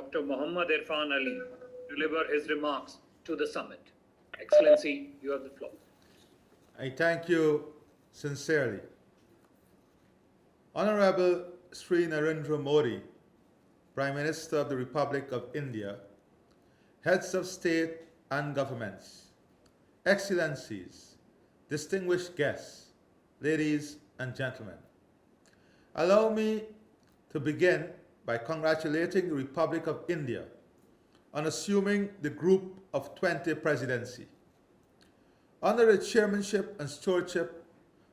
Dr. Muhammad Irfaan Ali deliver his remarks to the summit. Excellency, you have the floor. I thank you sincerely. Honorable Sri Narendra Modi, Prime Minister of the Republic of India, heads of state and governments, excellencies, distinguished guests, ladies and gentlemen. Allow me to begin by congratulating the Republic of India on assuming the Group of 20 presidency. Under the chairmanship and stewardship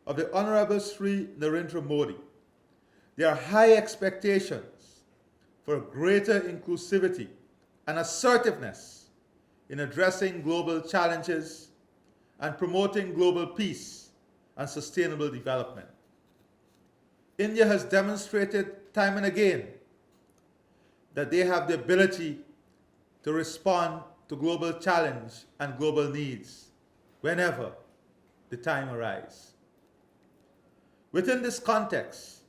of the Honorable Sri Narendra Modi, there are high expectations for greater inclusivity and assertiveness in addressing global challenges and promoting global peace and sustainable development. India has demonstrated time and again that they have the ability to respond to global challenge and global needs whenever the time arises. Within this context,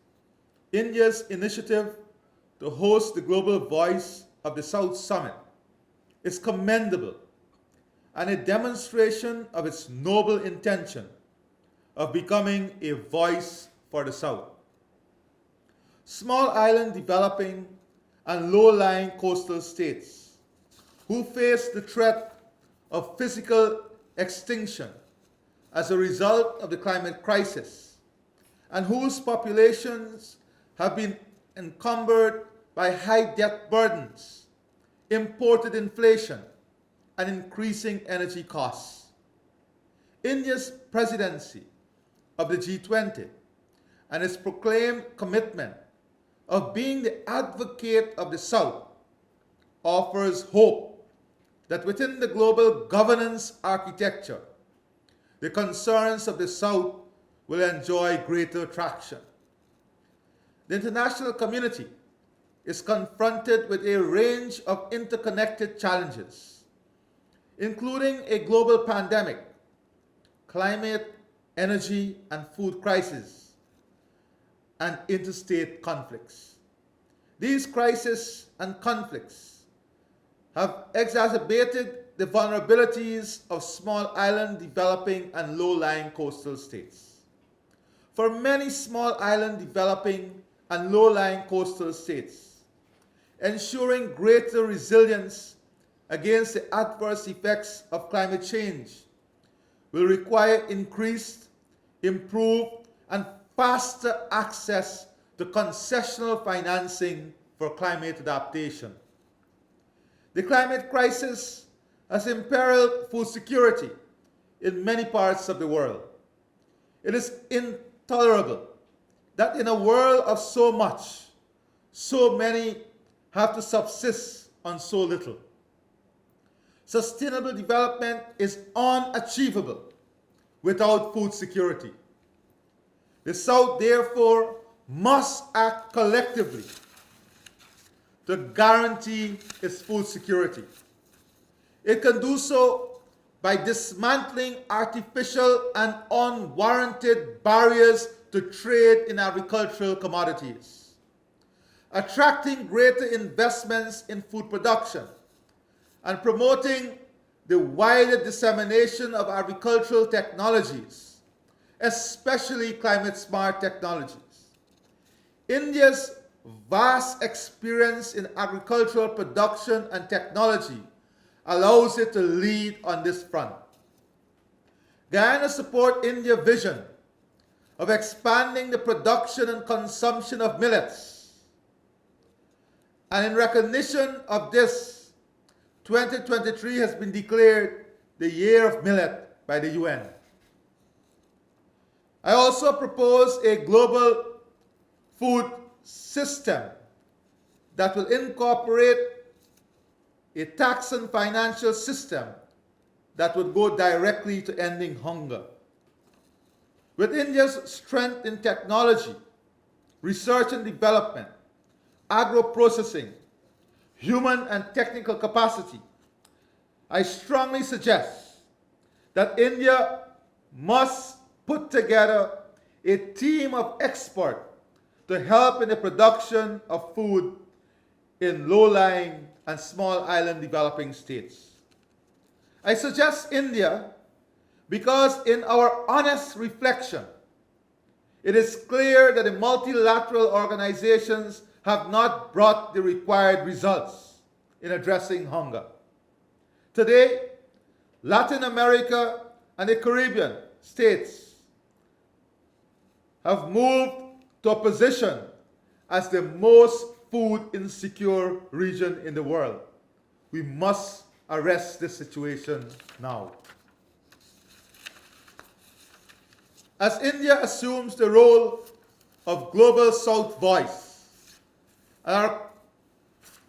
India's initiative to host the Global Voice of the South Summit is commendable and a demonstration of its noble intention of becoming a voice for the South. Small island developing and low-lying coastal states who face the threat of physical extinction as a result of the climate crisis and whose populations have been encumbered by high debt burdens, imported inflation, and increasing energy costs. India's presidency of the G20 and its proclaimed commitment of being the advocate of the South offers hope that within the global governance architecture, the concerns of the South will enjoy greater traction. The international community is confronted with a range of interconnected challenges, including a global pandemic, climate, energy, and food crisis, and interstate conflicts. These crises and conflicts have exacerbated the vulnerabilities of small island developing and low-lying coastal states. For many small island developing and low-lying coastal states, ensuring greater resilience against the adverse effects of climate change will require increased, improved, and faster access to concessional financing for climate adaptation. The climate crisis has imperiled food security in many parts of the world. It is intolerable that in a world of so much, so many have to subsist on so little. Sustainable development is unachievable without food security. The South, therefore, must act collectively to guarantee its food security. It can do so by dismantling artificial and unwarranted barriers to trade in agricultural commodities, attracting greater investments in food production, and promoting the wider dissemination of agricultural technologies, especially climate-smart technologies. India's vast experience in agricultural production and technology allows it to lead on this front. Guyana supports India's vision of expanding the production and consumption of millets. And in recognition of this, 2023 has been declared the Year of Millet by the UN. I also propose a global food system that will incorporate a tax and financial system that would go directly to ending hunger. With India's strength in technology, research and development, agro-processing, human and technical capacity, I strongly suggest that India must put together a team of experts to help in the production of food in low-lying and small island developing states. I suggest India because in our honest reflection, it is clear that the multilateral organizations have not brought the required results in addressing hunger. Today, Latin America and the Caribbean states have moved to a position as the most food insecure region in the world. We must arrest this situation now. As India assumes the role of global South voice, a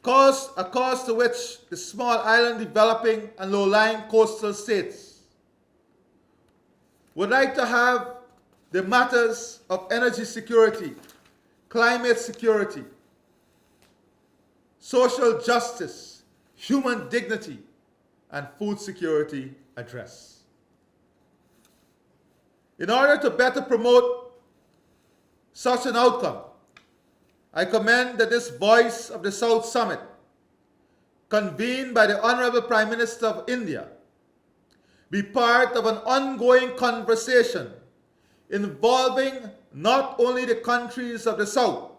cause to which the small island developing and low-lying coastal states would like to have the matters of energy security, climate security, social justice, human dignity, and food security addressed. In order to better promote such an outcome, I commend that this Voice of the South Summit, convened by the Honorable Prime Minister of India, be part of an ongoing conversation involving not only the countries of the South,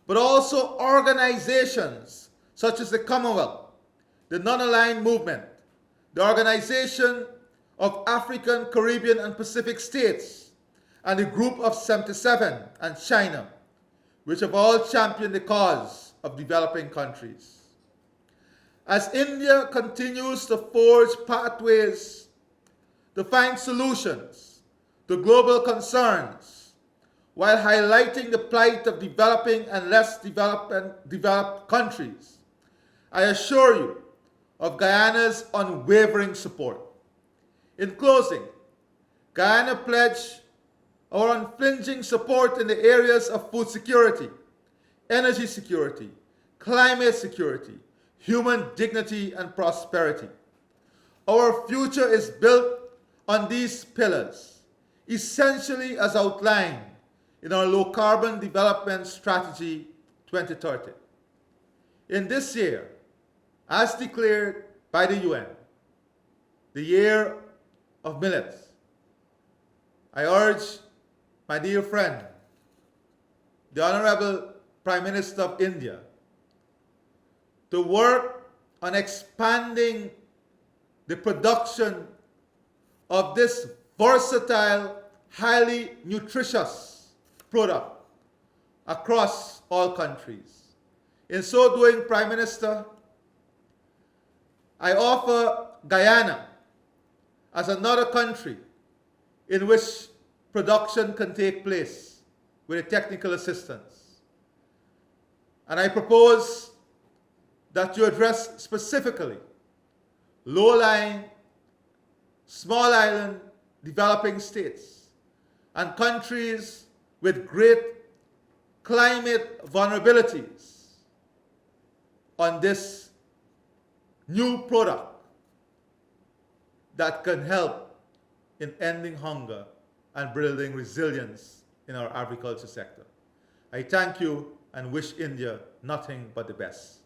but also organizations such as the Commonwealth, the Non-Aligned Movement, the Organization of African, Caribbean, and Pacific States, and the Group of 77 and China, which have all championed the cause of developing countries. As India continues to forge pathways to find solutions to global concerns, while highlighting the plight of developing and less developed countries, I assure you of Guyana's unwavering support. In closing, Guyana pledged our unflinching support in the areas of food security, energy security, climate security, human dignity, and prosperity. Our future is built on these pillars, essentially as outlined in our Low Carbon Development Strategy 2030. In this year, as declared by the UN, the year of millets, I urge my dear friend, the Honorable Prime Minister of India, to work on expanding the production of this versatile, highly nutritious product across all countries. In so doing, Prime Minister, I offer Guyana as another country in which production can take place with technical assistance. And I propose that you address specifically low-lying, small island developing states and countries with great climate vulnerabilities on this new product that can help in ending hunger and building resilience in our agriculture sector. I thank you and wish India nothing but the best.